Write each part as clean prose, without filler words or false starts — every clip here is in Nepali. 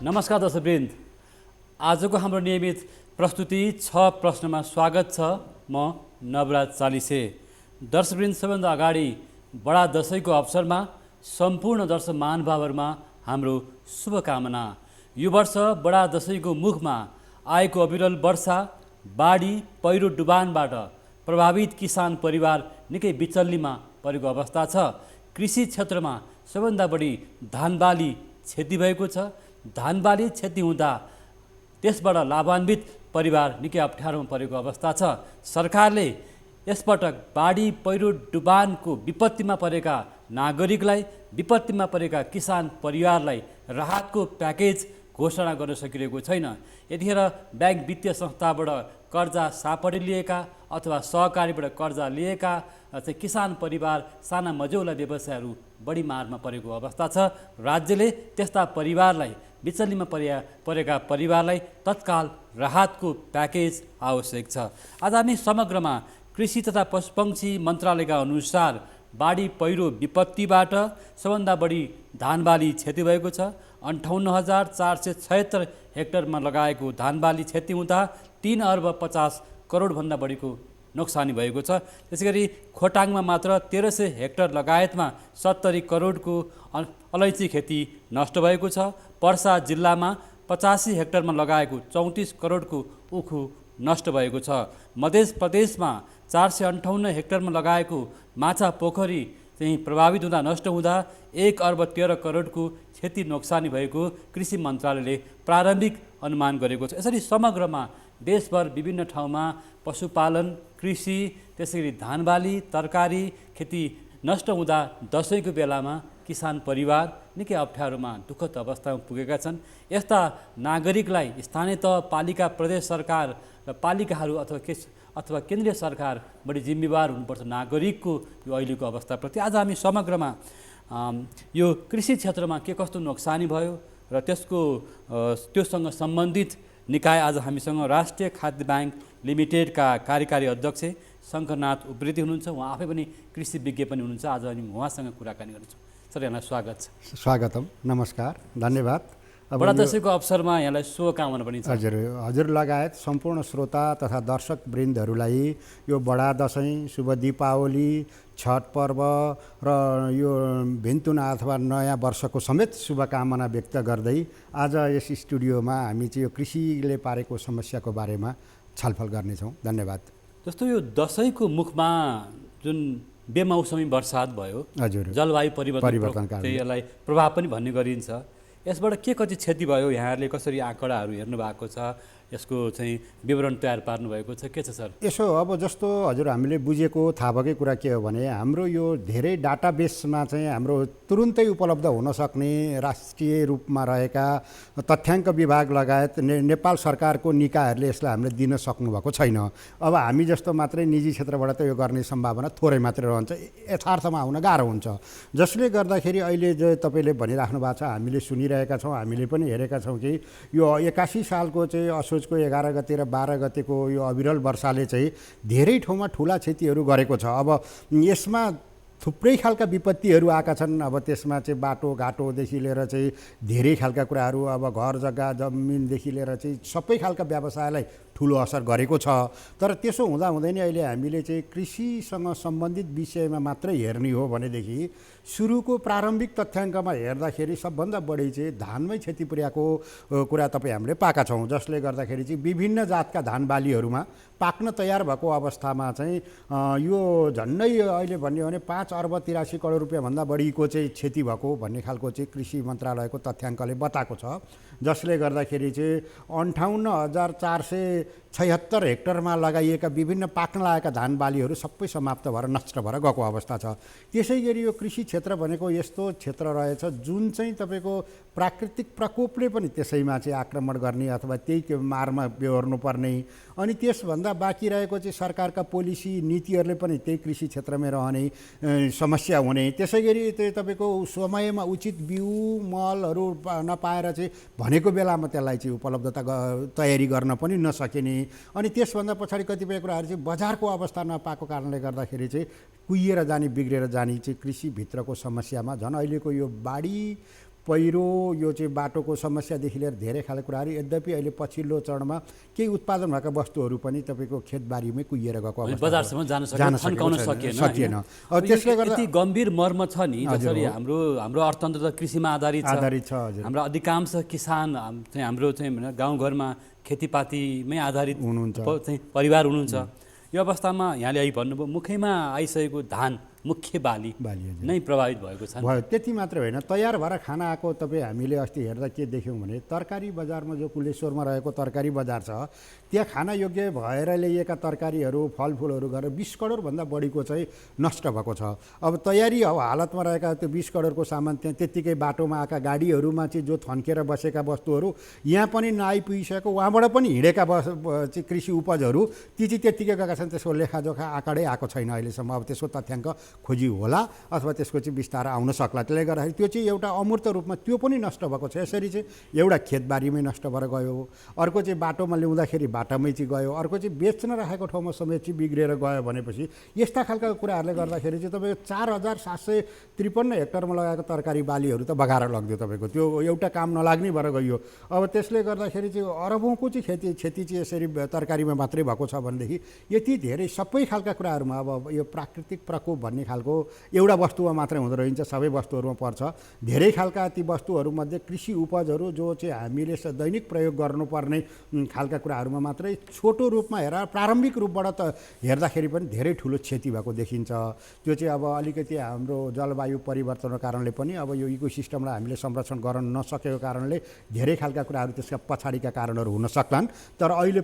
नमस्कार दर्शकवृन्द, आजको हाम्रो नियमित प्रस्तुति 6 प्रश्नमा स्वागत छ। म नवराज चालिसे। दर्शकवृन्द, सबैभन्दा अगाडि बडा दशैंको अवसरमा सम्पूर्ण दर्शक महानुभावहरूमा हाम्रो शुभकामना। यो वर्ष बडा दशैंको मुखमा आएको अविरल वर्षा, बाढी, पहिरो, डुबानबाट प्रभावित किसान परिवार निकै बिचल्लीमा परेको अवस्था छ। कृषि क्षेत्रमा सबैभन्दा बढी धानबाली क्षति भएको छ। धानबाली क्षति हुँदा त्यसबाट लाभान्वित परिवार निकै अप्ठ्यारोमा परेको अवस्था छ। सरकारले यसपटक बाढी, पहिरो, डुबानको विपत्तिमा परेका नागरिकलाई, विपत्तिमा परेका किसान परिवारलाई राहतको प्याकेज घोषणा गर्न सकिरहेको छैन। यतिखेर ब्याङ्क वित्तीय संस्थाबाट कर्जा सापटी लिएका अथवा सहकारीबाट कर्जा लिएका चाहिँ किसान परिवार, साना मझौला व्यवसायहरू बढी मारमा परेको अवस्था छ। राज्यले त्यस्ता परिवारलाई, बिचल्लीमा परेका परिवारलाई तत्काल राहतको प्याकेज आवश्यक छ। आज हामी समग्रमा कृषि तथा पशुपक्षी मन्त्रालयका अनुसार बाढी पहिरो विपत्तिबाट सबभन्दा बढी धानबाली क्षति भएको छ। 58,476 हेक्टरमा लगाएको धानबाली क्षति हुँदा 3 अर्ब 50 करोडभन्दा बढीको नोक्सानी भएको छ। त्यसैगरी खोटाङमा मात्र 1300 हेक्टर लगायतमा 70 करोडको अलैँची खेती नष्ट भएको छ। पर्सा जिल्लामा 85 हेक्टरमा लगाएको 34 करोडको उखु नष्ट भएको छ। मध्य प्रदेशमा 458 हेक्टरमा लगाएको माछा पोखरी चाहिँ प्रभावित हुँदा, नष्ट हुँदा 1 अर्ब 13 करोडको क्षति नोक्सानी भएको कृषि मन्त्रालयले प्रारम्भिक अनुमान गरेको छ। यसरी समग्रमा देशभर विभिन्न ठाउँमा पशुपालन, कृषि, त्यसैगरी धानबाली, तरकारी खेती नष्ट हुँदा दशैंको बेलामा किसान परिवार निकै अप्ठ्यारोमा, दुःखद अवस्थामा पुगेका छन्। यस्ता नागरिकलाई स्थानीय तह, पालिका, प्रदेश सरकार र पालिकाहरू अथवा केन्द्रीय सरकार बढी जिम्मेवार हुनुपर्छ नागरिकको यो अहिलेको अवस्थाप्रति। आज हामी समग्रमा यो कृषि क्षेत्रमा के कस्तो नोक्सानी भयो र त्योसँग सम्बन्धित निकाय आज हामीसँग राष्ट्रिय खाद्य ब्याङ्क लिमिटेडका कार्यकारी अध्यक्ष शङ्करनाथ उप्रेती हुनुहुन्छ। उहाँ आफै पनि कृषि विज्ञ पनि हुनुहुन्छ। आज हामी उहाँसँग कुराकानी गर्छौँ। सर, यहाँलाई स्वागत छ। स्वागतम, नमस्कार, धन्यवाद। बडा दशैंको अवसरमा यहाँलाई शुभकामना पनि छ। हजुर लगायत सम्पूर्ण श्रोता तथा दर्शक वृन्दहरूलाई यो बडा दशैं, शुभ दीपावली, छठ पर्व र यो भिन्तुना अथवा नयाँ वर्षको समेत शुभकामना व्यक्त गर्दै आज यस स्टुडियोमा हामी चाहिँ यो कृषिले पारेको समस्याको बारेमा छलफल गर्नेछौँ। धन्यवाद। जस्तो यो दशैंको मुखमा जुन बेमौसमी वर्षात भयो, हजुर, जलवायु परिवर्तन यसलाई प्रभाव पनि भन्ने गरिन्छ। यसबाट के कति क्षति भयो, यहाँहरूले कसरी आँकडाहरू हेर्नु भएको छ, यसको चाहिँ विवरण तयार पार्नु भएको छ, के छ सर? यसो अब जस्तो हजुर हामीले बुझेको थाहा भएकै कुरा के हो भने हाम्रो यो धेरै डाटाबेसमा चाहिँ हाम्रो तुरुन्तै उपलब्ध हुन सक्ने राष्ट्रिय रूपमा रहेका तथ्याङ्क विभाग लगायत नेपाल सरकारको निकायहरूले यसलाई हामीले दिन सक्नुभएको छैन। अब हामी जस्तो मात्रै निजी क्षेत्रबाट त यो गर्ने सम्भावना थोरै मात्रै रहन्छ, यथार्थमा आउन गाह्रो हुन्छ। जसले गर्दाखेरि अहिले जो तपाईँले भनिराख्नु भएको छ, हामीले सुनिरहेका छौँ, हामीले पनि हेरेका छौँ कि यो 81 सालको चाहिँ असोजको 11 गते र 12 गतेको यो अविरल वर्षाले चाहिँ धेरै ठाउँमा ठुला क्षतिहरू गरेको छ। अब यसमा थुप्रै खालका विपत्तिहरू आएका छन्। अब त्यसमा चाहिँ बाटोघाटोदेखि लिएर चाहिँ धेरै खालका कुराहरू, अब घर जग्गा जमिनदेखि लिएर चाहिँ सबै खालका व्यवसायलाई ठुलो असर गरेको छ। तर त्यसो हुँदाहुँदै नै अहिले हामीले चाहिँ कृषिसँग सम्बन्धित विषयमा मात्रै हेर्ने हो भनेदेखि सुरुको प्रारम्भिक तथ्याङ्कमा हेर्दाखेरि सबभन्दा बढी चाहिँ धानमै क्षति पुर्याएको कुरा तपाईँ हामीले पाएका छौँ। जसले गर्दाखेरि चाहिँ विभिन्न जातका धान बालीहरूमा पाक्न तयार भएको अवस्थामा चाहिँ यो झन्डै अहिले भन्यो भने 5 अर्ब 83 करोड रुपियाँभन्दा बढीको चाहिँ क्षति भएको भन्ने खालको चाहिँ कृषि मन्त्रालयको तथ्याङ्कले बताएको छ। जसले गर्दाखेरि चाहिँ 58,476 हेक्टरमा लगाइएका विभिन्न पाक्न लागेका धान बालीहरू सबै समाप्त भएर नष्ट भएर गएको अवस्था छ। त्यसै गरी यो कृषि क्षेत्र भनेको यस्तो क्षेत्र रहेछ जुन चाहिँ तपाईँको प्राकृतिक प्रकोपले पनि त्यसैमा चाहिँ आक्रमण गर्ने अथवा त्यही मारमा बेहोर्नुपर्ने, अनि त्यसभन्दा बाँकी रहेको चाहिँ सरकारका पोलिसी नीतिहरूले पनि त्यही कृषि क्षेत्रमै रहने समस्या हुने। त्यसै गरी त्यो तपाईँको समयमा उचित बिउ मलहरू नपाएर चाहिँ भनेको बेलामा त्यसलाई चाहिँ उपलब्धता तयारी गर्न पनि नसकिने, अनि त्यसभन्दा पछाडि कतिपय कुराहरू चाहिँ बजारको अवस्था नपाएको कारणले गर्दाखेरि चाहिँ कुहिएर जाने, बिग्रेर जाने चाहिँ कृषिभित्रको समस्यामा झन् अहिलेको यो बाढी पहिरो यो चाहिँ बाटोको समस्यादेखि लिएर धेरै खालको कुराहरू, यद्यपि अहिले पछिल्लो चरणमा केही उत्पादन भएका वस्तुहरू पनि तपाईँको खेतबारीमै कुहिएर गएको अवस्था बजारसम्म जान सकिएन। त्यसले गर्दा यति गम्भीर मर्म छ नि, जसरी हाम्रो अर्थतन्त्र त कृषिमा आधारित छ। हाम्रो अधिकांश किसान चाहिँ हाम्रो चाहिँ गाउँघरमा खेतीपातीमै आधारित चाहिँ परिवार हुनुहुन्छ। यो अवस्थामा यहाँले अहिले भन्नुभयो मुखैमा आइसकेको धान मुख्य बाली नै प्रभावित भएको छ। भयो त्यति मात्र होइन, तयार भएर खाना आएको तपाईँ हामीले अस्ति हेर्दा के देख्यौँ भने तरकारी बजारमा जो कुलेश्वरमा रहेको तरकारी बजार छ त्यहाँ खाना योग्य भएर ल्याइएका तरकारीहरू फलफुलहरू गरेर 20 करोडभन्दा बढीको चाहिँ नष्ट भएको छ। अब तयारी हालतमा रहेका त्यो 20 करोडको सामान त्यहाँ त्यत्तिकै बाटोमा आएका गाडीहरूमा चाहिँ जो थन्केर बसेका वस्तुहरू यहाँ पनि नआइपुगिसकेको, उहाँबाट पनि हिँडेका चाहिँ कृषि उपजहरू ती चाहिँ त्यत्तिकै गएका छन्। त्यसको लेखाजोखा आँकडै आएको छैन अहिलेसम्म। अब त्यसको तथ्याङ्क खोजी होला अथवा त्यसको चाहिँ बिस्तारै आउन सक्ला। त्यसले गर्दाखेरि त्यो चाहिँ एउटा अमूर्त रूपमा त्यो पनि नष्ट भएको छ। यसरी चाहिँ एउटा खेतबारीमै नष्ट भएर गयो, अर्को चाहिँ बाटोमा ल्याउँदाखेरि बाटामै चाहिँ गयो, अर्को चाहिँ बेच्न राखेको ठाउँमा समेत चाहिँ बिग्रेर गयो। भनेपछि यस्ता खालका कुराहरूले गर्दाखेरि चाहिँ तपाईँको 4753 हेक्टरमा लगाएको तरकारी बालीहरू त बगाएर लग्यो तपाईँको, त्यो एउटा काम नलाग्ने भएर गयो। अब त्यसले गर्दाखेरि चाहिँ अरबौँको चाहिँ क्षति चाहिँ यसरी तरकारीमा मात्रै भएको छ भनेदेखि यति धेरै सबै खालका कुराहरूमा अब यो प्राकृतिक प्रकोप भन्ने खालको एउटा वस्तुमा मात्रै हुँदो रहन्छ, सबै वस्तुहरूमा पर्छ। धेरै खालका ती वस्तुहरूमध्ये कृषि उपजहरू जो चाहिँ हामीले दैनिक प्रयोग गर्नुपर्ने खालका कुराहरूमा मात्रै छोटो रूपमा हेरेर प्रारम्भिक रूपबाट त हेर्दाखेरि पनि धेरै ठुलो क्षति भएको देखिन्छ। त्यो चाहिँ अब अलिकति हाम्रो जलवायु परिवर्तनको कारणले पनि अब यो इकोसिस्टमलाई हामीले संरक्षण गर्न नसकेको कारणले धेरै खालका कुराहरू त्यसका पछाडिका कारणहरू हुन सक्लान्। तर अहिले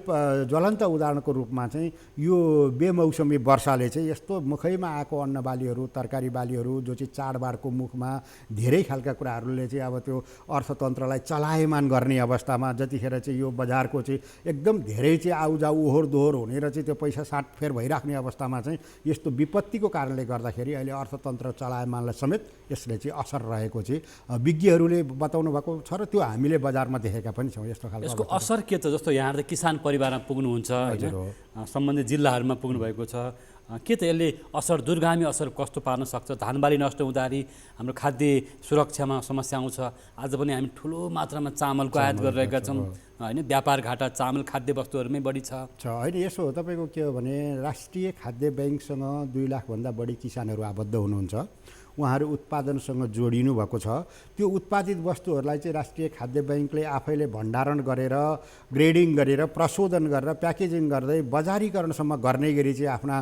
ज्वलन्त उदाहरणको रूपमा चाहिँ यो बेमौसमी वर्षाले चाहिँ यस्तो मुखैमा आएको अन्नबालीहरू तरकारी बालीहरू जो चाहिँ चाडबाडको मुखमा धेरै खालका कुराहरूले चाहिँ अब त्यो अर्थतन्त्रलाई चलायमान गर्ने अवस्थामा जतिखेर चाहिँ यो बजारको चाहिँ एकदम धेरै चाहिँ आउजाउ ओहोर दोहोर हुने र चाहिँ त्यो पैसा साटफेर भइराख्ने अवस्थामा चाहिँ यस्तो विपत्तिको कारणले गर्दाखेरि अहिले अर्थतन्त्र चलायमानलाई समेत यसले चाहिँ असर रहेको चाहिँ विज्ञहरूले बताउनु भएको छ र त्यो हामीले बजारमा देखेका पनि छौँ। यस्तो खालको यसको असर के त? जस्तो यहाँ त किसान परिवारमा पुग्नुहुन्छ, सम्बन्धित जिल्लाहरूमा पुग्नु भएको छ, के त यसले असर दूरगामी असर कस्तो पार्न सक्छ? धानबाली नष्ट हुँदाखेरि हाम्रो खाद्य सुरक्षामा समस्या आउँछ। आज पनि हामी ठुलो मात्रामा चामलको आयात गरिरहेका छौँ होइन, व्यापार घाटा चामल खाद्य वस्तुहरूमै बढी छ होइन। यसो हो तपाईँको के हो भने राष्ट्रिय खाद्य ब्याङ्कसँग 2 लाखभन्दा बढी किसानहरू आबद्ध हुनुहुन्छ। उहाँहरू उत्पादनसँग जोडिनु भएको छ। त्यो उत्पादित वस्तुहरूलाई चाहिँ राष्ट्रिय खाद्य ब्याङ्कले आफैले भण्डारण गरेर ग्रेडिङ गरेर प्रशोधन गरेर प्याकेजिङ गर्दै बजारीकरणसम्म गर्ने गरी चाहिँ आफ्ना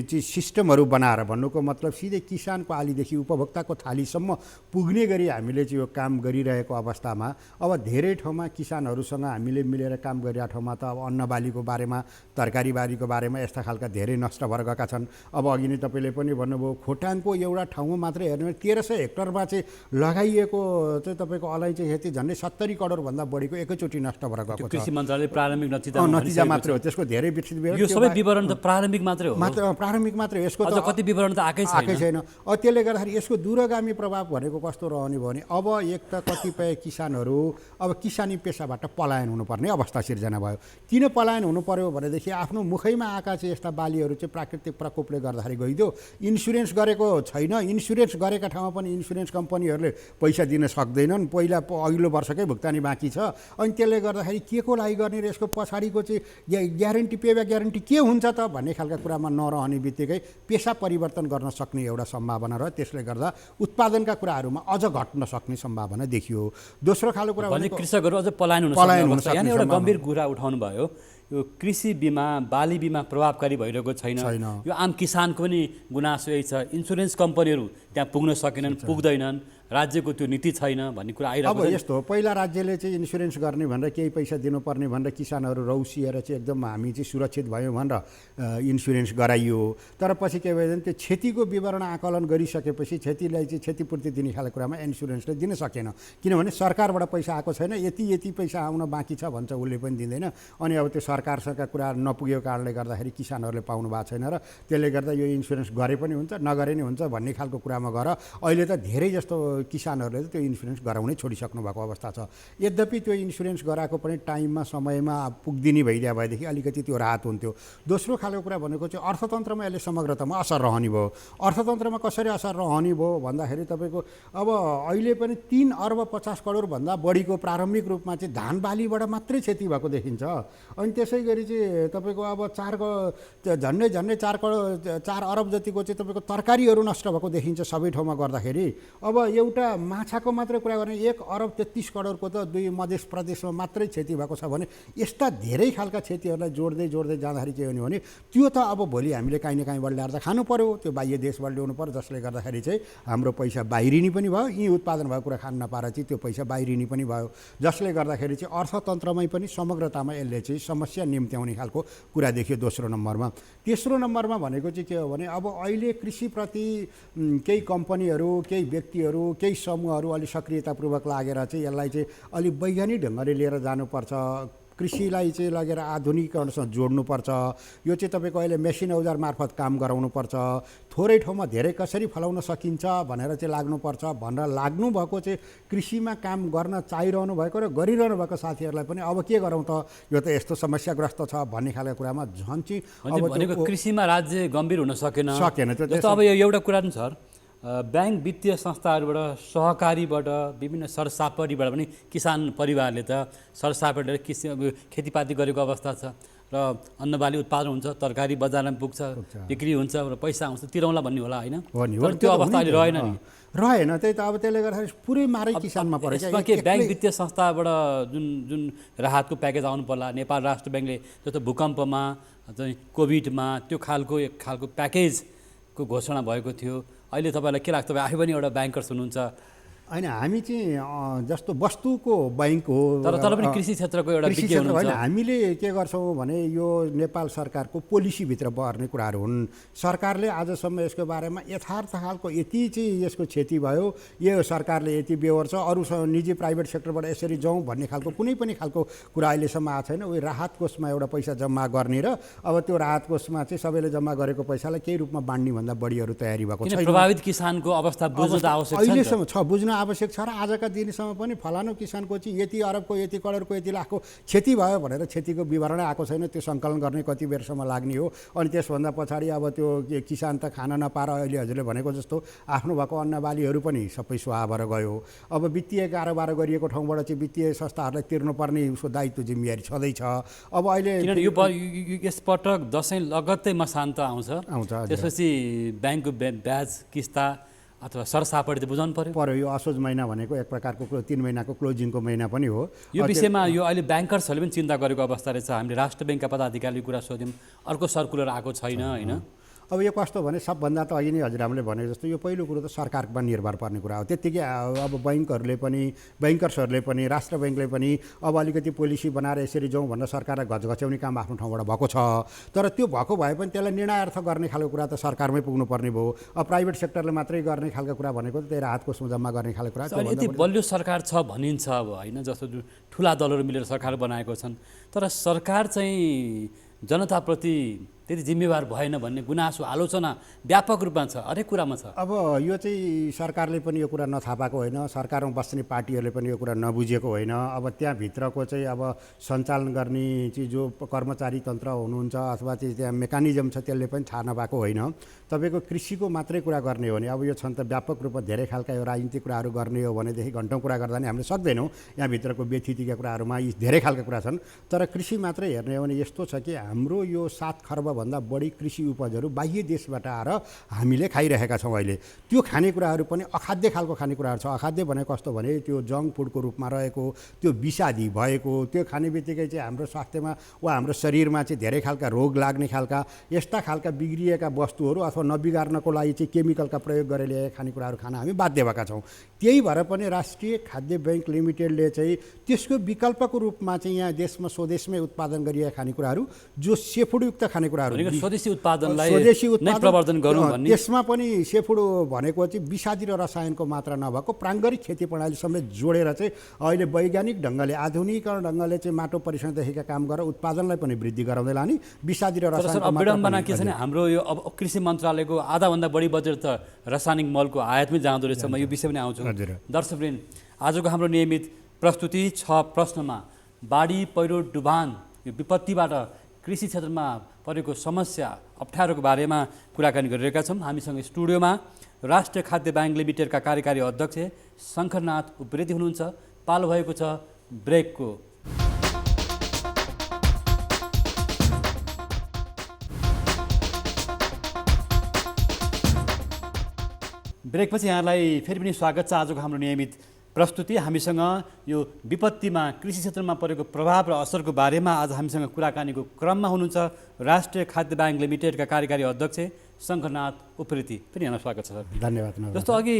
चाहिँ सिस्टमहरू बनाएर, भन्नुको मतलब सिधै किसानको आलीदेखि उपभोक्ताको थालीसम्म पुग्ने गरी हामीले चाहिँ यो काम गरिरहेको अवस्थामा अब धेरै ठाउँमा किसानहरूसँग हामीले मिलेर काम गरिरहेको ठाउँमा त अब अन्नबालीको बारेमा तरकारी बारीको बारेमा यस्ता खालका धेरै नष्ट भएर गएका छन्। अब अघि नै तपाईँले पनि भन्नुभयो खोटाङको एउटा ठाउँमा मात्रै हेर्नु 1300 हेक्टरमा चाहिँ लगाइएको चाहिँ तपाईँको अलैँची खेती झन्डै 70 करोडभन्दा बढीको एकैचोटि नष्ट भएर गएको छ। कृषि मन्त्रालयले प्रारम्भिक नतिजा मात्रै हो, त्यसको धेरै विस्तृत यो सबै विवरण त प्रारम्भिक मात्रै हो, प्रारम्भिक मात्रै। यसको त कति विवरण त आएकै छैन। त्यसले गर्दाखेरि यसको दूरगामी प्रभाव भनेको कस्तो रहने भयो भने अब एक त कतिपय किसानहरू अब किसानी पेसाबाट पलायन हुनुपर्ने अवस्था सिर्जना भयो। किन पलायन हुनु पर्यो भनेदेखि आफ्नो मुखैमा आएका चाहिँ यस्ता बालीहरू चाहिँ प्राकृतिक प्रकोपले गर्दाखेरि गइदियो, इन्सुरेन्स गरेको छैन, इन्सुरेन्स गरेका ठाउँमा पनि इन्सुरेन्स कम्पनीहरूले पैसा दिन सक्दैनन्, पहिला अघिल्लो वर्षकै भुक्तानी बाँकी छ। अनि त्यसले गर्दाखेरि के को लागि गर्ने र यसको पछाडिको चाहिँ ग्यारेन्टी पेब्याक ग्यारेन्टी के हुन्छ त भन्ने खालका कुरामा नरहने बित्तिकै पेसा परिवर्तन गर्न सक्ने एउटा सम्भावना र त्यसले गर्दा उत्पादनका कुराहरूमा अझ घट्न सक्ने सम्भावना देखियो। दोस्रो खालको कुरा भने कृषकहरू अझ पलायन हुन सक्छ। यहाँ एउटा गम्भीर कुरा उठाउनु भयो, यो कृषि बिमा बाली बिमा प्रभावकारी भइरहेको छैन। यो आम किसानको पनि गुनासो यही छ, इन्सुरेन्स कम्पनीहरू त्यहाँ पुग्न सकेनन्, पुग्दैनन्, राज्यको त्यो नीति छैन भन्ने कुरा आइरहेको छ। अब यस्तो हो, पहिला राज्यले चाहिँ इन्सुरेन्स गर्ने भनेर केही पैसा दिनुपर्ने भनेर किसानहरू रौसिएर चाहिँ एकदम हामी चाहिँ सुरक्षित भयौँ भनेर इन्सुरेन्स गराइयो। तर पछि के भयो भने त्यो क्षतिको विवरण आकलन गरिसकेपछि क्षतिलाई चाहिँ क्षतिपूर्ति दिने खालको कुरामा इन्सुरेन्सले दिन सकेन, किनभने सरकारबाट पैसा आएको छैन, यति पैसा आउन बाँकी छ भन्छ, उसले पनि दिँदैन। अनि अब त्यो सरकारसँग कुरा नपुगेको कारणले गर्दाखेरि किसानहरूले पाउनु भएको छैन र त्यसले गर्दा यो इन्सुरेन्स गरे पनि हुन्छ नगरे नि हुन्छ भन्ने खालको कुरामा गएर अहिले त धेरै जस्तो किसानहरूले त्यो इन्सुरेन्स गराउनै छोडिसक्नु भएको अवस्था छ। यद्यपि त्यो इन्सुरेन्स गराएको पनि टाइममा समयमा पुग्दिने भइदिया भएदेखि अलिकति त्यो राहत हुन्थ्यो। दोस्रो खालको कुरा भनेको चाहिँ अर्थतन्त्रमा यसले समग्रतामा असर रहने भयो। अर्थतन्त्रमा कसरी असर रहने भयो भन्दाखेरि तपाईँको अब अहिले पनि 3 अर्ब 50 करोडभन्दा बढीको प्रारम्भिक रूपमा चाहिँ धान बालीबाट मात्रै क्षति भएको देखिन्छ। अनि त्यसै गरी चाहिँ तपाईँको अब 4 अरब जतिको चाहिँ तपाईँको तरकारीहरू नष्ट भएको देखिन्छ सबै ठाउँमा गर्दाखेरि। अब एउटा माछाको मात्रै कुरा गर्ने 1 अरब 33 करोडको त 2 मध्य प्रदेशमा मात्रै क्षति भएको छ भने यस्ता धेरै खालका क्षतिहरूलाई जोड्दै जाँदाखेरि के हुने भने त्यो त अब भोलि हामीले काहीँ न काहीँबाट ल्याएर त खानु पर्यो, त्यो बाह्य देशबाट ल्याउनु पर्यो, जसले गर्दाखेरि चाहिँ हाम्रो पैसा बाहिरिने पनि भयो, यी उत्पादन भएको कुरा खान नपाएर चाहिँ त्यो पैसा बाहिरिने पनि भयो, जसले गर्दाखेरि चाहिँ अर्थतन्त्रमै पनि समग्रतामा यसले चाहिँ समस्या निम्त्याउने खालको कुरा देखियो दोस्रो नम्बरमा। तेस्रो नम्बरमा भनेको चाहिँ के हो भने अब अहिले कृषिप्रति केही कम्पनीहरू, केही व्यक्तिहरू, केही समूहहरू अलि सक्रियतापूर्वक लागेर चाहिँ यसलाई चाहिँ अलि वैज्ञानिक ढङ्गले लिएर जानुपर्छ, कृषिलाई चाहिँ लगेर आधुनिकीकरणसँग जोड्नुपर्छ, यो चाहिँ तपाईँको अहिले मेसिन औजार मार्फत काम गराउनुपर्छ, थोरै ठाउँमा धेरै कसरी फलाउन सकिन्छ भनेर चाहिँ लाग्नुपर्छ भनेर लाग्नुभएको चाहिँ कृषिमा काम गर्न चाहिरहनु भएको र गरिरहनु भएको साथीहरूलाई पनि अब के गरौँ त, यो त यस्तो समस्याग्रस्त छ भन्ने खालको कुरामा झन् चाहिँ भनेको कृषिमा राज्य गम्भीर हुन सकेन। त्यो अब यो एउटा कुरा नि सर, ब्याङ्क वित्तीय संस्थाहरूबाट, सहकारीबाट, विभिन्न सरसापडीबाट पनि किसान परिवारले त सरसापडीले खेतीपाती गरेको अवस्था छ र अन्नबाली उत्पादन हुन्छ, तरकारी बजारमा पुग्छ, बिक्री हुन्छ र पैसा आउँछ, तिरौँला भन्ने होला होइन? त्यो अवस्था अहिले रहेन नि, रहेन। त्यही त अब त्यसले गर्दाखेरि पुरै मारै किसानमा पऱ्यो। यसमा के ब्याङ्क वित्तीय संस्थाबाट जुन राहतको प्याकेज आउनु पर्ला, नेपाल राष्ट्र ब्याङ्कले जस्तो भूकम्पमा चाहिँ कोभिडमा त्यो एक खालको प्याकेजको घोषणा भएको थियो। अहिले तपाईँलाई के लाग्छ? आफै पनि एउटा ब्याङ्कर्स हुनुहुन्छ होइन, हामी चाहिँ जस्तो वस्तुको बैङ्क हो तर पनि कृषि क्षेत्रको एउटा विज्ञ होइन। हुनुहुन्छ। हामीले के गर्छौँ भने यो नेपाल सरकारको पोलिसीभित्र पर्ने कुराहरू हुन्। सरकारले आजसम्म यसको बारेमा यथार्थ खालको यति चाहिँ यसको क्षति भयो, यो सरकारले यति बेहोर्छ, अरू निजी प्राइभेट सेक्टरबाट यसरी जाउँ भन्ने खालको कुनै पनि खालको कुरा अहिलेसम्म आएको छैन। उयो राहत कोषमा एउटा पैसा जम्मा गर्ने र अब त्यो राहत कोषमा चाहिँ सबैले जम्मा गरेको पैसालाई केही रूपमा बाँड्ने भन्दा बढीहरू तयारी भएको छैन। प्रभावित किसानको अवस्था बुझ्नु त आवश्यक छ, अहिलेसम्म छ, बुझ्न आवश्यक छ। र आजका दिनसम्म पनि फलानु किसानको चाहिँ यति अरबको, यति करोडको, यति लाखको क्षति भयो भनेर क्षतिको विवरण आएको छैन। त्यो सङ्कलन गर्ने कति बेरसम्म लाग्ने हो। अनि त्यसभन्दा पछाडि अब त्यो किसान त खान नपाएर अहिले हजुरले भनेको जस्तो आफ्नो भएको अन्नबालीहरू पनि सबै स्वाहा भएर गयो। अब वित्तीय कारोबार गरिएको ठाउँबाट चाहिँ वित्तीय संस्थाहरूलाई तिर्नुपर्ने उसको दायित्व जिम्मेवारी छँदैछ। अब अहिले यसपटक दसैँ लगत्तै मसान्त आउँछ, त्यसपछि ब्याङ्कको ब्याज किस्ता अथवा सरसापडी त बुझाउनु पर्यो। यो असोज महिना भनेको एक प्रकारको 3 महिनाको क्लोजिङको महिना पनि हो। यो विषयमा यो अहिले ब्याङ्कर्सहरूले पनि चिन्ता गरेको अवस्था रहेछ। हामीले राष्ट्र ब्याङ्कका पदाधिकारीले कुरा सोध्यौँ, अर्को सर्कुलर आएको छैन होइन। अब यो कस्तो भने सबभन्दा त अघि नै हजुरआमाले भने जस्तो यो पहिलो कुरो त सरकारमा निर्भर पर्ने कुरा हो। त्यत्तिकै अब बैङ्कहरूले पनि, बैङ्कर्सहरूले पनि, राष्ट्र ब्याङ्कले पनि अब अलिकति पोलिसी बनाएर यसरी जाउँ भनेर सरकारलाई घचघच्याउने काम आफ्नो ठाउँबाट भएको छ। तर त्यो भएको भए पनि त्यसलाई निर्णयार्थ गर्ने खालको कुरा त सरकारमै पुग्नुपर्ने भयो। अब प्राइभेट सेक्टरले मात्रै गर्ने खालको कुरा भनेको त त्यही राहत कोषमा जम्मा गर्ने खालको कुरा। यति बलियो सरकार छ भनिन्छ अब होइन, जस्तो ठुला दलहरू मिलेर सरकार बनाएको छन्, तर सरकार चाहिँ जनताप्रति त्यति जिम्मेवार भएन भन्ने गुनासो, आलोचना व्यापक रूपमा छ, हरेक कुरामा छ। अब यो चाहिँ सरकारले पनि यो कुरा नथाहा पाएको होइन, सरकारमा बस्ने पार्टीहरूले पनि यो कुरा नबुझेको होइन। अब त्यहाँभित्रको चाहिँ अब सञ्चालन गर्ने चाहिँ जो कर्मचारी तन्त्र हुनुहुन्छ अथवा चाहिँ त्यहाँ मेकानिजम छ त्यसले पनि थाहा नपाएको होइन। तपाईँको कृषिको मात्रै कुरा गर्ने हो भने अब यो छन् त व्यापक रूपमा धेरै खालका यो राजनीतिक कुराहरू गर्ने हो भनेदेखि घन्टौँ कुरा गर्दा नि हामीले सक्दैनौँ। यहाँभित्रको व्यथितिका कुराहरूमा यी धेरै खालका कुरा छन्। तर कृषि मात्रै हेर्ने हो भने यस्तो छ कि हाम्रो यो 7 खर्बभन्दा बढी कृषि उपजहरू बाह्य देशबाट आएर हामीले खाइरहेका छौँ। अहिले त्यो खानेकुराहरू पनि अखाद्य खालको खानेकुराहरू छ। अखाद्य भनेको कस्तो भने त्यो जङ्क फुडको रूपमा रहेको, त्यो विषादी भएको, त्यो खाने बित्तिकै चाहिँ हाम्रो स्वास्थ्यमा वा हाम्रो शरीरमा चाहिँ धेरै खालका रोग लाग्ने खालका यस्ता खालका बिग्रिएका वस्तुहरू अथवा नबिगार्नको लागि चाहिँ केमिकलका प्रयोग गरेर ल्याएका खानेकुराहरू खान हामी बाध्य भएका छौँ। त्यही भएर पनि राष्ट्रिय खाद्य ब्याङ्क लिमिटेडले चाहिँ त्यसको विकल्पको रूपमा चाहिँ यहाँ देशमा स्वदेशमै उत्पादन गरिएका खानेकुराहरू जो सेफुडयुक्त खानेकुराहरू भनेको स्वदेशी उत्पादनलाई स्वदेशी नै प्रवर्धन गरौँ भन्ने त्यसमा पनि सेफुड भनेको चाहिँ विषादी र रसायनको मात्रा नभएको प्राङ्गारिक खेती प्रणाली समेत जोडेर चाहिँ अहिले वैज्ञानिक ढङ्गले आधुनिकरण ढङ्गले चाहिँ माटो परीक्षणदेखिका काम गरेर उत्पादनलाई पनि वृद्धि गराउँदै लाने विषादी र तर सर अब विडम्बना के छ भने हाम्रो यो अब कृषि मन्त्रालयको आधाभन्दा बढी बजेट त रासायनिक मलको आयातमै जाँदो रहेछ। म यो विषय पनि आउँछु। दर्शकवृन्द, आजको हाम्रो नियमित प्रस्तुति 6 प्रश्नमा बाढी पहिरो डुबान यो विपत्तिबाट कृषि क्षेत्रमा परेको समस्या अप्ठ्यारोको बारेमा कुराकानी गरिरहेका छौँ। हामीसँग स्टुडियोमा राष्ट्रिय खाद्य ब्याङ्क लिमिटेडका कार्यकारी अध्यक्ष शङ्करनाथ उप्रेती हुनुहुन्छ। पालो भएको छ ब्रेकको। ब्रेकपछि यहाँलाई फेरि पनि स्वागत छ। आजको हाम्रो नियमित प्रस्तुति हामीसँग यो विपत्तिमा कृषि क्षेत्रमा परेको प्रभाव र असरको बारेमा आज हामीसँग कुराकानीको क्रममा हुनुहुन्छ राष्ट्रिय खाद्य ब्याङ्क लिमिटेडका कार्यकारी अध्यक्ष शङ्करनाथ उप्रेती। पनि यहाँलाई स्वागत छ सर। धन्यवाद। जस्तो अघि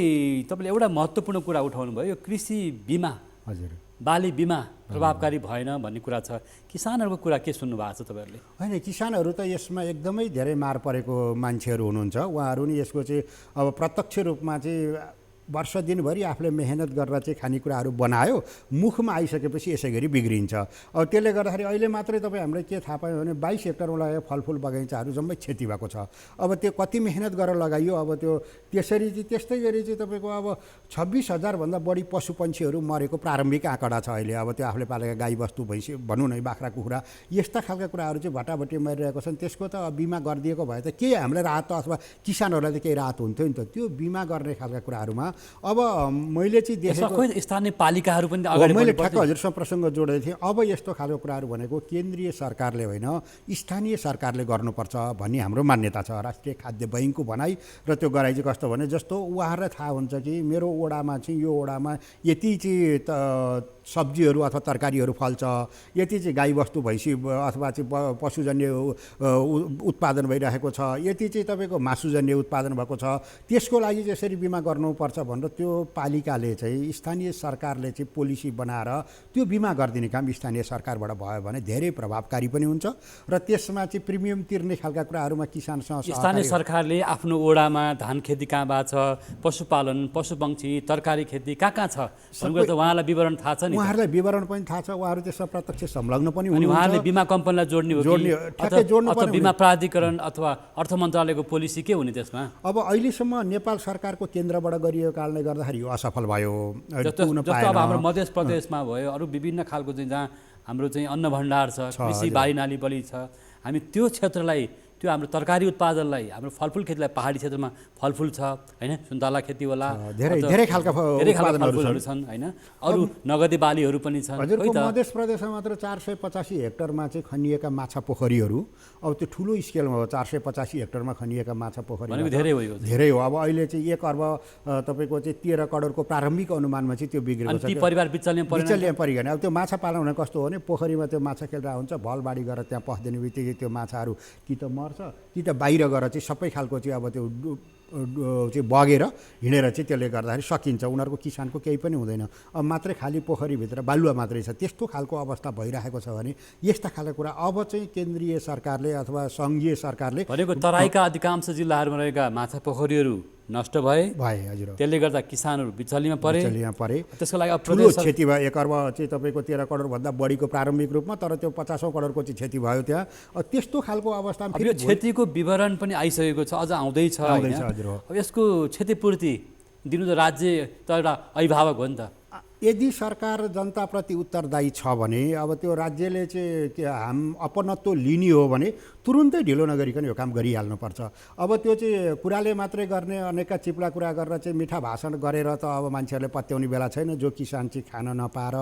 तपाईँले एउटा महत्त्वपूर्ण कुरा उठाउनु भयो, यो कृषि बिमा, हजुर, बाली बिमा प्रभावकारी भएन भन्ने कुरा छ। किसानहरूको कुरा के सुन्नु भएको छ तपाईँहरूले? होइन, किसानहरू त यसमा एकदमै धेरै मार परेको मान्छेहरू हुनुहुन्छ। उहाँहरू नि यसको चाहिँ अब प्रत्यक्ष रूपमा चाहिँ वर्ष दिनभरि आफूले मेहनत गरेर चाहिँ खानेकुराहरू बनायो, मुखमा आइसकेपछि यसै गरी बिग्रिन्छ। अब त्यसले गर्दाखेरि अहिले मात्रै तपाईँ हामीले के थाहा पायौँ भने 22 हेक्टरमा लगाएको फलफुल बगैँचाहरू जम्मै क्षति भएको छ। अब त्यो कति मेहनत गरेर लगाइयो, अब त्यो त्यसरी चाहिँ त्यस्तै गरी चाहिँ तपाईँको अब 26,000 भन्दा बढी पशु पन्छीहरू मरेको प्रारम्भिक आँकडा छ अहिले। अब त्यो आफूले पालेका गाईबस्तु भैँसी भनौँ न, बाख्रा कुखुरा यस्ता खालका कुराहरू चाहिँ भटाभटी मरिरहेको छन्। त्यसको त बिमा गरिदिएको भए त के हामीलाई राहत त अथवा किसानहरूलाई त केही राहत हुन्थ्यो नि त। त्यो बिमा गर्ने खालका कुराहरूमा अब मैले चाहिँ देखेको स्थानीय पालिकाहरू पनि अगाडि मैले ठ्याक्क हजुरसँग प्रसङ्ग जोडेको थिएँ। अब यस्तो खालको कुराहरू भनेको केन्द्रीय सरकारले होइन, स्थानीय सरकारले गर्नुपर्छ भन्ने हाम्रो मान्यता छ। राष्ट्रिय खाद्य बैङ्कको भनाइ र त्यो गराइ चाहिँ कस्तो भने, जस्तो उहाँहरूलाई थाहा हुन्छ कि मेरो ओडामा चाहिँ यो ओडामा यति चाहिँ सब्जीहरू अथवा तरकारीहरू फल्छ, यति चाहिँ गाईबस्तु भैँसी अथवा चाहिँ पशुजन्य उत्पादन भइरहेको छ, यति चाहिँ तपाईँको मासुजन्य उत्पादन भएको छ, त्यसको लागि चाहिँ यसरी बिमा गर्नुपर्छ भनेर त्यो पालिकाले चाहिँ स्थानीय सरकारले चाहिँ पोलिसी बनाएर त्यो बिमा गरिदिने काम स्थानीय सरकारबाट भयो भने धेरै प्रभावकारी पनि हुन्छ र त्यसमा चाहिँ प्रिमियम तिर्ने खालका कुराहरूमा किसानसँग स्थानीय सरकारले आफ्नो ओडामा धान खेती कहाँ भएको छ, पशुपालन, पशुपक्षी, तरकारी खेती कहाँ छ भन्ने त उहाँलाई विवरण थाहा छ नि। उहाँहरूलाई विवरण पनि थाहा छ, उहाँहरू त्यसमा प्रत्यक्ष संलग्न पनि हुनुहुन्छ। उहाँहरूले बिमा कम्पनीलाई जोड्ने हो कि अथवा बिमा प्राधिकरण अथवा अर्थ मन्त्रालयको पोलिसी के हुने त्यसमा? अब अहिलेसम्म नेपाल सरकारको केन्द्रबाट गरिएको कारणले गर्दाखेरि यो असफल भयो। जस्तो अब हाम्रो मध्य प्रदेशमा भयो, अरू विभिन्न खालको चाहिँ जहाँ हाम्रो चाहिँ अन्न भण्डार छ, कृषि बाली नाली बली छ, हामी त्यो क्षेत्रलाई, त्यो हाम्रो तरकारी उत्पादनलाई, हाम्रो फलफुल खेतीलाई, पहाडी क्षेत्रमा फलफुल छ होइन, सुन्तला खेती होला, धेरै खालका फलफुलहरू छन् होइन, अरू नगदी बालीहरू पनि छन्। हजुरको मध्य प्रदेशमा मात्र 485 हेक्टरमा चाहिँ खनिएका माछा पोखरीहरू, अब त्यो ठुलो स्केलमा हो, 485 हेक्टरमा खनिएका माछा पोखरी धेरै हो। अब अहिले चाहिँ 1 अर्ब तपाईँको चाहिँ 13 करोडको प्रारम्भिक अनुमानमा चाहिँ त्यो बिग्रेको छ। परिवार बिचल्य परिगण। अब त्यो माछा पालन भने कस्तो हो भने, पोखरीमा त्यो माछा खेलिरहेको हुन्छ, भलबाडी गरेर त्यहाँ पस्दिने बित्तिकै त्यो माछाहरू कि त मर्छ कि त बाहिर गएर चाहिँ सबै खालको चाहिँ अब त्यो चाहिँ बगेर हिँडेर चाहिँ त्यसले गर्दाखेरि सकिन्छ। उनीहरूको किसानको केही पनि हुँदैन। अब मात्रै खाली पोखरीभित्र बालुवा मात्रै छ। त्यस्तो खालको अवस्था भइरहेको छ भने यस्ता खालको कुरा अब चाहिँ केन्द्रीय सरकारले अथवा सङ्घीय सरकारले भनेको तराईका अधिकांश जिल्लाहरूमा रहेका माछा पोखरीहरू नष्ट भए। हजुर, त्यसले गर्दा किसानहरू बिचल्लीमा परे। त्यसको लागि अब ठुलो क्षति भयो। 1 अर्ब चाहिँ तपाईँको 13 करोडभन्दा बढीको प्रारम्भिक रूपमा, तर त्यो 50 करोडको चाहिँ क्षति भयो त्यहाँ। त्यस्तो खालको अवस्थामा यो क्षतिको विवरण पनि आइसकेको छ, अझ आउँदैछ। अब यसको क्षतिपूर्ति दिनु त राज्य त एउटा अभिभावक हो नि त। यदि सरकार जनताप्रति उत्तरदायी छ भने अब त्यो राज्यले चाहिँ अपनत्व लिने हो भने तुरुन्तै ढिलो नगरिकन यो काम गरिहाल्नुपर्छ। अब त्यो चाहिँ कुराले मात्रै गर्ने, अनेकका चिप्ला कुरा गरेर चाहिँ मिठा भाषण गरेर त अब मान्छेहरूले पत्याउने बेला छैन। जो किसान चाहिँ खान नपाएर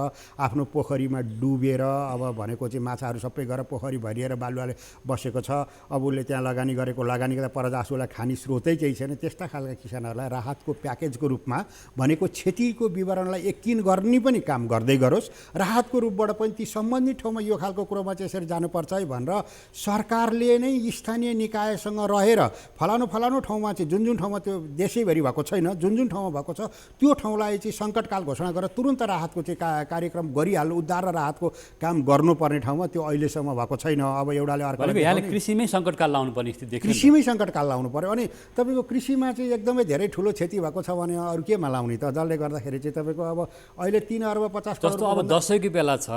आफ्नो पोखरीमा डुबेर अब भनेको चाहिँ माछाहरू सबै गएर पोखरी भरिएर बालुवाले बसेको छ, अब उसले त्यहाँ लगानी गरेको लगानी गर्दा परजासुलाई खाने स्रोतै केही छैन, त्यस्ता खालका किसानहरूलाई राहतको प्याकेजको रूपमा भनेको क्षतिको विवरणलाई यकिन गर्ने पनि काम गर्दै गरोस्, राहतको रूपबाट पनि ती सम्बन्धित ठाउँमा यो खालको कुरोमा चाहिँ यसरी जानुपर्छ है भनेर सरकारले नै स्थानीय निकायसँग रहेर फलानु ठाउँमा चाहिँ जुन ठाउँमा त्यो देशैभरि भएको छैन, जुन ठाउँमा भएको छ त्यो ठाउँलाई चाहिँ सङ्कटकाल घोषणा गरेर तुरुन्त राहतको चाहिँ कार्यक्रम गरिहाल्नु, उद्धार र राहतको काम गर्नुपर्ने ठाउँमा त्यो अहिलेसम्म भएको छैन। अब एउटाले अर्काले कृषिमै सङ्कटकाल लाउनु पर्ने स्थिति देखिन्छ। कृषिमै सङ्कटकाल लाउनु पर्यो। अनि तपाईँको कृषिमा चाहिँ एकदमै धेरै ठुलो क्षति भएको छ भने अरू केमा लाउने त, जसले गर्दाखेरि चाहिँ तपाईँको अब अहिले 3 अर्ब 50 करोड जस्तो अब दसैँको बेला छ,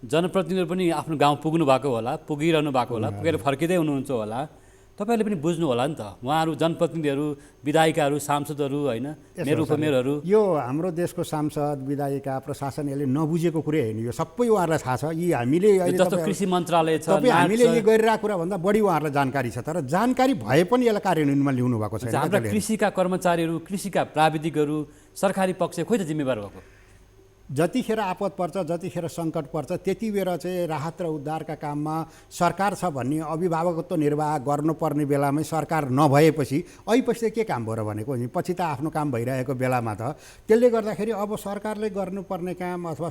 जनप्रतिनिधिहरू पनि आफ्नो गाउँ पुग्नु भएको होला, पुगिरहनु भएको होला, पुगेर फर्किँदै हुनुहुन्छ होला, तपाईँहरूले पनि बुझ्नु होला नि त। उहाँहरू जनप्रतिनिधिहरू, विधायिकाहरू, सांसदहरू होइन, मेयर उपमेयरहरू, यो हाम्रो देशको सांसद, विधायिका, प्रशासन यसले नबुझेको कुरै होइन, यो सबै उहाँहरूलाई थाहा छ। यी हामीले अहिले जस्तो कृषि मन्त्रालय छ, हामीले यी गरिरहेको कुराभन्दा बढी उहाँहरूलाई जानकारी छ, तर जानकारी भए पनि यसलाई कार्यान्वयनमा ल्याउनु भएको छैन। हाम्रा कृषिका कर्मचारीहरू, कृषिका प्राविधिकहरू, सरकारी पक्ष खोइ त जिम्मेवार भएको? जतिखेर आपद पर्छ, जतिखेर सङ्कट पर्छ, त्यति बेला चाहिँ राहत र उद्धारका काममा सरकार छ भन्ने अभिभावकत्व निर्वाह गर्नुपर्ने बेलामै सरकार नभएपछि ऐपछि के काम भयो र भनेको नि, पछि त आफ्नो काम भइरहेको बेलामा त त्यसले गर्दाखेरि अब सरकारले गर्नुपर्ने काम अथवा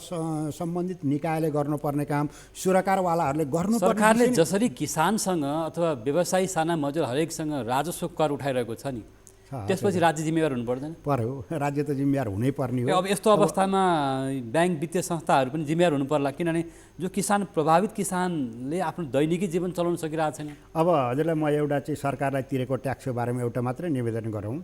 सम्बन्धित निकायले गर्नुपर्ने काम, सुरकारवालाहरूले गर्नुपर्ने, सरकारले जसरी किसानसँग अथवा व्यवसायी साना मजदुर हरेकसँग राजस्व कर उठाइरहेको छ नि, त्यसपछि राज्य जिम्मेवार हुनु पर्दैन? पर्यो, राज्य त जिम्मेवार हुनै पर्ने हो। अब यस्तो अवस्थामा ब्याङ्क वित्तीय संस्थाहरू पनि जिम्मेवार हुनु पर्ला, किनभने जो प्रभावित किसानले आफ्नो दैनिकी जीवन चलाउन सकिरहेको छैन। अब हजुरलाई म एउटा चाहिँ सरकारलाई तिरेको ट्याक्सको बारेमा एउटा मात्रै निवेदन गरौँ।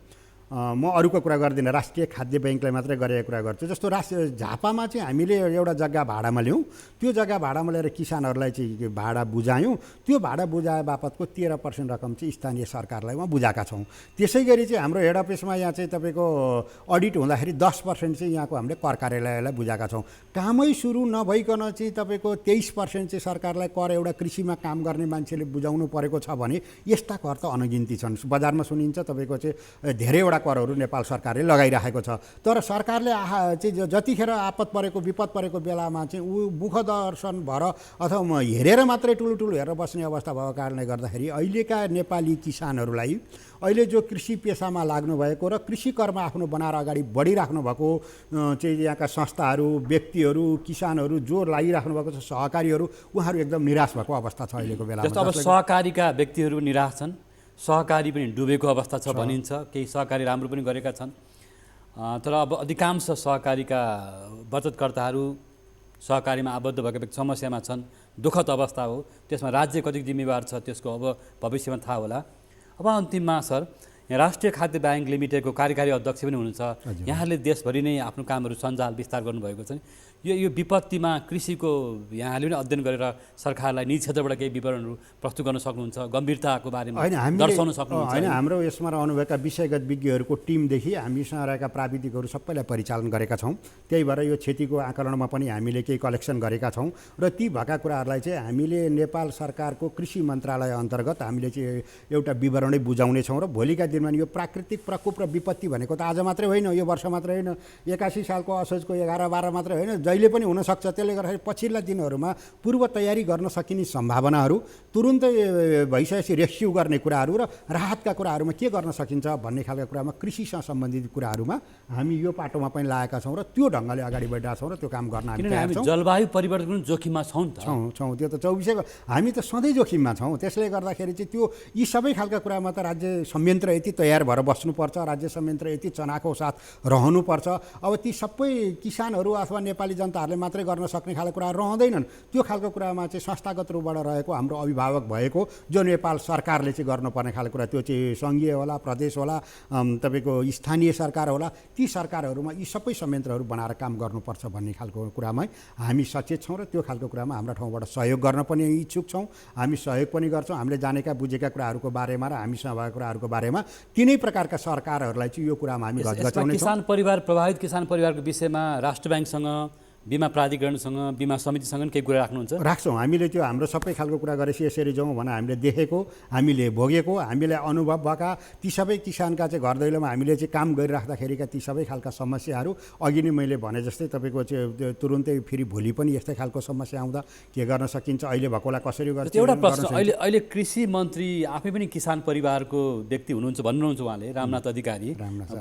म अरूको कुरा गर्दिनँ, राष्ट्रिय खाद्य ब्याङ्कलाई मात्रै गरेको कुरा गर्छु। जस्तो झापामा चाहिँ हामीले एउटा जग्गा भाडामा ल्याउँ, त्यो जग्गा भाडामा लिएर किसानहरूलाई चाहिँ भाडा बुझायौँ, त्यो भाडा बुझाए बापतको 13% रकम चाहिँ स्थानीय सरकारलाई उहाँ बुझाएका छौँ। त्यसै गरी चाहिँ हाम्रो हेड अफिसमा यहाँ चाहिँ तपाईँको अडिट हुँदाखेरि 10% चाहिँ यहाँको हामीले कर कार्यालयलाई बुझाएका छौँ। कामै सुरु नभइकन चाहिँ तपाईँको 23% चाहिँ सरकारलाई कर एउटा कृषिमा काम गर्ने मान्छेले बुझाउनु परेको छ भने यस्ता कर त अनगिन्ती छन्। बजारमा सुनिन्छ तपाईँको चाहिँ धेरैवटा करहरू नेपाल सरकारले लगाइरहेको छ, तर सरकारले चाहिँ जतिखेर आपद परेको विपद परेको बेलामा चाहिँ मुख दर्शन भएर अथवा हेरेर मात्रै ठुलो हेरेर बस्ने अवस्था भएको कारणले गर्दाखेरि अहिलेका नेपाली किसानहरूलाई अहिले जो कृषि पेसामा लाग्नुभएको र कृषि कर्म आफ्नो बनाएर अगाडि बढिराख्नु भएको चाहिँ यहाँका संस्थाहरू, व्यक्तिहरू, किसानहरू जो लागिराख्नु भएको छ, सहकारीहरू, उहाँहरू एकदम निराश भएको अवस्था छ अहिलेको बेलामा। जस्तो अब सहकारीका व्यक्तिहरू निराश छन्, सहकारी पनि डुबेको अवस्था छ भनिन्छ, केही सहकारी राम्रो पनि गरेका छन्, तर अब अधिकांश सहकारीका बचतकर्ताहरू सहकारीमा आबद्ध भएका व्यक्ति समस्यामा छन्। दुःखद अवस्था हो, त्यसमा राज्य कति जिम्मेवार छ त्यसको अब भविष्यमा थाहा होला। अब अन्तिममा सर, यहाँ राष्ट्रिय खाद्य ब्याङ्क लिमिटेडको कार्यकारी अध्यक्ष पनि हुनुहुन्छ, यहाँले देशभरि नै आफ्नो कामहरू सञ्जाल विस्तार गर्नुभएको छ। यो विपत्तिमा कृषिको यहाँले पनि अध्ययन गरेर सरकारलाई निजी क्षेत्रबाट केही विवरणहरू प्रस्तुत गर्न सक्नुहुन्छ, गम्भीरताको बारेमा दर्शाउन सक्नुहुन्छ? होइन, हाम्रो यसमा रहनुभएका विषयगत विज्ञहरूको टिमदेखि हामीसँग रहेका प्राविधिकहरू सबैलाई परिचालन गरेका छौँ। त्यही भएर यो क्षतिको आकलनमा पनि हामीले केही कलेक्सन गरेका छौँ र ती भएका कुराहरूलाई चाहिँ हामीले नेपाल सरकारको कृषि मन्त्रालय अन्तर्गत हामीले चाहिँ एउटा विवरणै बुझाउनेछौँ र भोलिका दिनमा यो प्राकृतिक प्रकोप र विपत्ति भनेको त आज मात्रै होइन, यो वर्ष मात्रै होइन, 81 सालको असोजको 11-12 मात्रै होइन, जहिले पनि हुनसक्छ। त्यसले गर्दाखेरि पछिल्ला दिनहरूमा पूर्व तयारी गर्न सकिने सम्भावनाहरू, तुरुन्तै भइसकेपछि रेस्क्यु गर्ने कुराहरू र राहतका कुराहरूमा के गर्न सकिन्छ भन्ने खालका कुरामा कृषिसँग सम्बन्धित कुराहरूमा हामी यो पाटोमा पनि लागेका छौँ र त्यो ढङ्गले अगाडि बढिरहेका छौँ र त्यो काम गर्न हामी तयार छौँ। जलवायु परिवर्तन जोखिममा छौँ त्यो त 24 हामी त सधैँ जोखिममा छौँ। त्यसले गर्दाखेरि चाहिँ त्यो यी सबै खालका कुरामा त राज्य संयन्त्र यति तयार भएर बस्नुपर्छ, राज्य संयन्त्र यति चनाखो साथ रहनुपर्छ। अब ती सबै किसानहरू अथवा नेपाली जनताहरूले मात्रै गर्न सक्ने खालको कुराहरू रहँदैनन्। त्यो खालको कुरामा चाहिँ संस्थागत रूपबाट रहेको हाम्रो अभिभावक भएको जो नेपाल सरकारले चाहिँ गर्नुपर्ने खालको कुरा, त्यो चाहिँ सङ्घीय होला, प्रदेश होला, तपाईँको स्थानीय सरकार होला, ती सरकारहरूमा यी सबै संयन्त्रहरू बनाएर काम गर्नुपर्छ भन्ने खालको कुरामा हामी सचेत छौँ र त्यो खालको कुरामा हाम्रो ठाउँबाट सहयोग गर्न पनि इच्छुक छौँ। हामी सहयोग पनि गर्छौँ। हामीले जानेका बुझेका कुराहरूको बारेमा र हामीसँग भएका कुराहरूको बारेमा तिनै प्रकारका सरकारहरूलाई चाहिँ यो कुरामा हामी गजगचाउने छौँ। प्रभावित किसान परिवारको विषयमा राष्ट्र ब्याङ्कसँग, बिमा प्राधिकरणसँग, बिमा समितिसँग पनि केही कुरा राख्नुहुन्छ? राख्छौँ। हामीले त्यो हाम्रो सबै खालको कुरा गरेपछि यसरी जाउँ भने हामीले देखेको, हामीले भोगेको, हामीले अनुभव भएका ती सबै किसानका चाहिँ घर दैलोमा हामीले चाहिँ काम गरिराख्दाखेरिका ती सबै खालका समस्याहरू अघि नै मैले भने जस्तै तपाईँको चाहिँ तुरुन्तै फेरि भोलि पनि यस्तै खालको समस्या आउँदा के गर्न सकिन्छ, अहिले भएकोलाई कसरी गर्छ। एउटा प्रश्न, अहिले कृषि मन्त्री आफै पनि किसान परिवारको व्यक्ति हुनुहुन्छ भन्नुहुन्छ उहाँले, रामनाथ अधिकारी।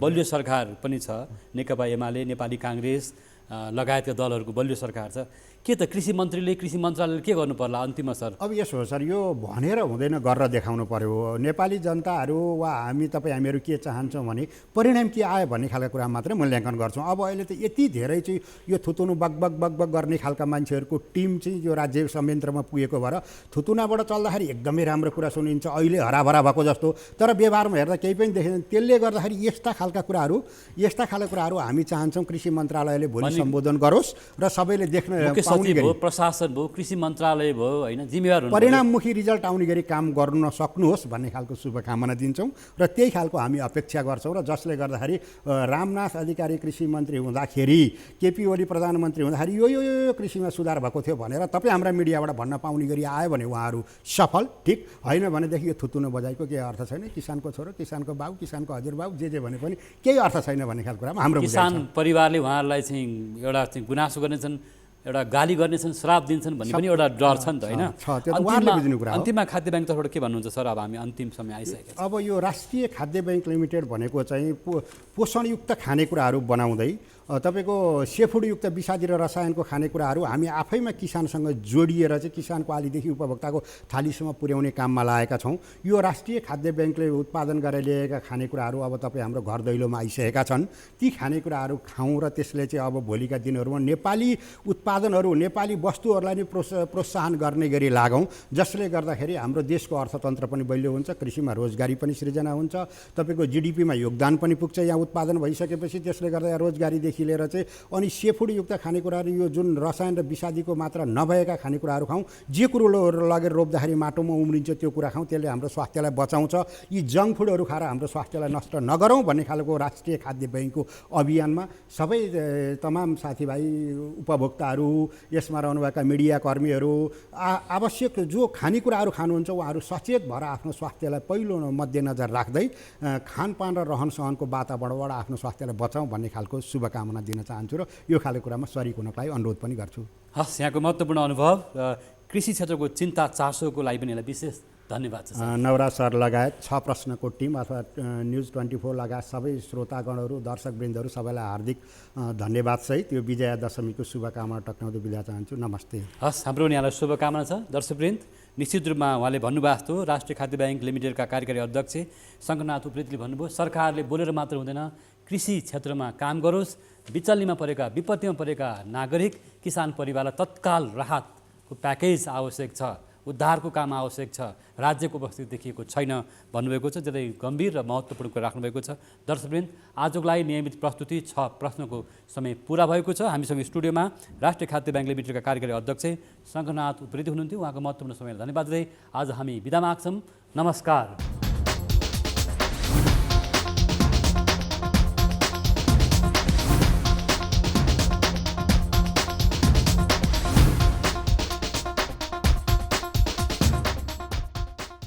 बलियो सरकार पनि छ, नेकपा एमाले, नेपाली काङ्ग्रेस लगायतका दलहरूको बलियो सरकार छ, के त कृषि मन्त्रीले कृषि मन्त्रालयले के गर्नु पर्ला अन्तिममा सर? अब यसो हो सर, यो भनेर हुँदैन, गरेर देखाउनु पर्यो। नेपाली जनताहरू वा हामीहरू के चाहन्छौँ भने परिणाम के आयो भन्ने खालको कुरा मात्रै मूल्याङ्कन गर्छौँ। अब अहिले त यति धेरै चाहिँ यो थुतुनु बगबग बगबग गर्ने खालका मान्छेहरूको टिम चाहिँ यो राज्य संयन्त्रमा पुगेको भएर थुतुनाबाट चल्दाखेरि एकदमै राम्रो कुरा सुनिन्छ, अहिले हराभरा भएको जस्तो, तर व्यवहारमा हेर्दा केही पनि देखिँदैन। त्यसले गर्दाखेरि यस्ता खालका कुराहरू हामी चाहन्छौँ कृषि मन्त्रालयले भोलि सम्बोधन गरोस् र सबैले देख्न सचिव भयो, प्रशासन भयो, कृषि मन्त्रालय भयो, होइन, जिम्मेवार हुनु, परिणाममुखी रिजल्ट आउने गरी काम गर्न सक्नुहोस् भन्ने खालको शुभकामना दिन्छौँ र त्यही खालको हामी अपेक्षा गर्छौँ। र जसले गर्दाखेरि रामनाथ अधिकारी कृषि मन्त्री हुँदाखेरि, केपी ओली प्रधानमन्त्री हुँदाखेरि यो यो यो कृषिमा सुधार भएको थियो भनेर तपाईँ हाम्रा मिडियाबाट भन्न पाउने गरी आयो भने उहाँहरू सफल, ठिक होइन भनेदेखि यो थुतुनो बजाइको केही अर्थ छैन। किसानको छोरो, किसानको बाउ, किसानको हजुरबाउ जे भने पनि केही अर्थ छैन भन्ने खालको कुरामा हाम्रो किसान परिवारले उहाँहरूलाई चाहिँ एउटा चाहिँ गुनासो गर्नेछन्, एउटा गाली गर्नेछन्, श्राप दिन्छन् भन्ने पनि एउटा डर छ नि त, होइन? अन्तिममा खाद्य ब्याङ्क तर्फबाट के भन्नुहुन्छ सर? अब हामी अन्तिम समय आइसकेको छ। अब यो राष्ट्रिय खाद्य ब्याङ्क लिमिटेड भनेको चाहिँ पोषणयुक्त खानेकुराहरू बनाउँदै तपाईँको सेफुडयुक्त विषादी र रसायनको खानेकुराहरू हामी आफैमा किसानसँग जोडिएर चाहिँ किसानको आलीदेखि उपभोक्ताको थालीसम्म पुर्याउने काममा लागेका छौँ। यो राष्ट्रिय खाद्य ब्याङ्कले उत्पादन गरेर ल्याएका खानेकुराहरू अब तपाईँ हाम्रो घर दैलोमा आइसकेका छन्। ती खानेकुराहरू खाउँ र त्यसले चाहिँ अब भोलिका दिनहरूमा नेपाली उत्पादनहरू, नेपाली वस्तुहरूलाई नै प्रोत्साहन गर्ने गरी लागौँ, जसले गर्दाखेरि हाम्रो देशको अर्थतन्त्र पनि बलियो हुन्छ, कृषिमा रोजगारी पनि सृजना हुन्छ, तपाईँको जिडिपीमा योगदान पनि पुग्छ यहाँ उत्पादन भइसकेपछि। त्यसले गर्दा रोजगारीदेखि लिएर चाहिँ अनि सेफुडयुक्त खानेकुराहरू, यो जुन रसायन र विषादीको मात्रा नभएका खानेकुराहरू खाउँ, जे कुरो लगेर रोप्दाखेरि माटोमा उम्रिन्छ त्यो कुरा खाउँ, त्यसले हाम्रो स्वास्थ्यलाई बचाउँछ। यी जङ्क फुडहरू खाएर हाम्रो स्वास्थ्यलाई नष्ट नगरौँ भन्ने खालको राष्ट्रिय खाद्य ब्याङ्कको अभियानमा सबै तमाम साथीभाइ, उपभोक्ताहरू, यसमा रहनुभएका मिडिया कर्मीहरू, आवश्यक जो खानेकुराहरू खानुहुन्छ उहाँहरू सचेत भएर आफ्नो स्वास्थ्यलाई पहिलो मध्यनजर राख्दै खानपान र रहनसहनको वातावरणबाट आफ्नो स्वास्थ्यलाई बचाउँ भन्ने खालको शुभकामना दिन चाहन्छु र यो खालको कुरामा सरिक हुनको लागि अनुरोध पनि गर्छु। हस्, यहाँको महत्त्वपूर्ण अनुभव र कृषि क्षेत्रको चिन्ता चासोको लागि पनि यसलाई विशेष धन्यवाद छ। नवराज सर लगायत 6 प्रश्नको टिम अथवा न्युज 24 लगायत सबै श्रोतागणहरू, दर्शकवृन्दहरू सबैलाई हार्दिक धन्यवाद सहित यो विजया दशमीको शुभकामना टक्राउँदै बिदा चाहन्छु। नमस्ते। हस्, हाम्रो यहाँलाई शुभकामना छ। दर्शकवृन्द, निश्चित रूपमा उहाँले भन्नुभएको जस्तो राष्ट्रिय खाद्य ब्याङ्क लिमिटेडका कार्यकारी अध्यक्ष शङ्खनाथ उप्रेतीले भन्नुभयो, सरकारले बोलेर मात्र हुँदैन, कृषि क्षेत्रमा काम गरोस्, विचल्लीमा परेका, विपत्तिमा परेका नागरिक, किसान परिवारलाई तत्काल राहतको प्याकेज आवश्यक छ, उद्धारको काम आवश्यक छ, राज्यको उपस्थिति देखिएको छैन भन्नुभएको छ। धेरै गम्भीर र महत्त्वपूर्ण कुरा राख्नुभएको छ। दर्शकवृन्द, आजको लागि नियमित प्रस्तुति 6 प्रश्नको समय पुरा भएको छ। हामीसँग स्टुडियोमा राष्ट्रिय खाद्य ब्याङ्क लिमिटेडका कार्यकारी अध्यक्ष शङ्खनाथ उप्रेती हुनुहुन्थ्यो। उहाँको महत्त्वपूर्ण समयलाई धन्यवाद दिँदै आज हामी बिदा माग्छौँ। नमस्कार।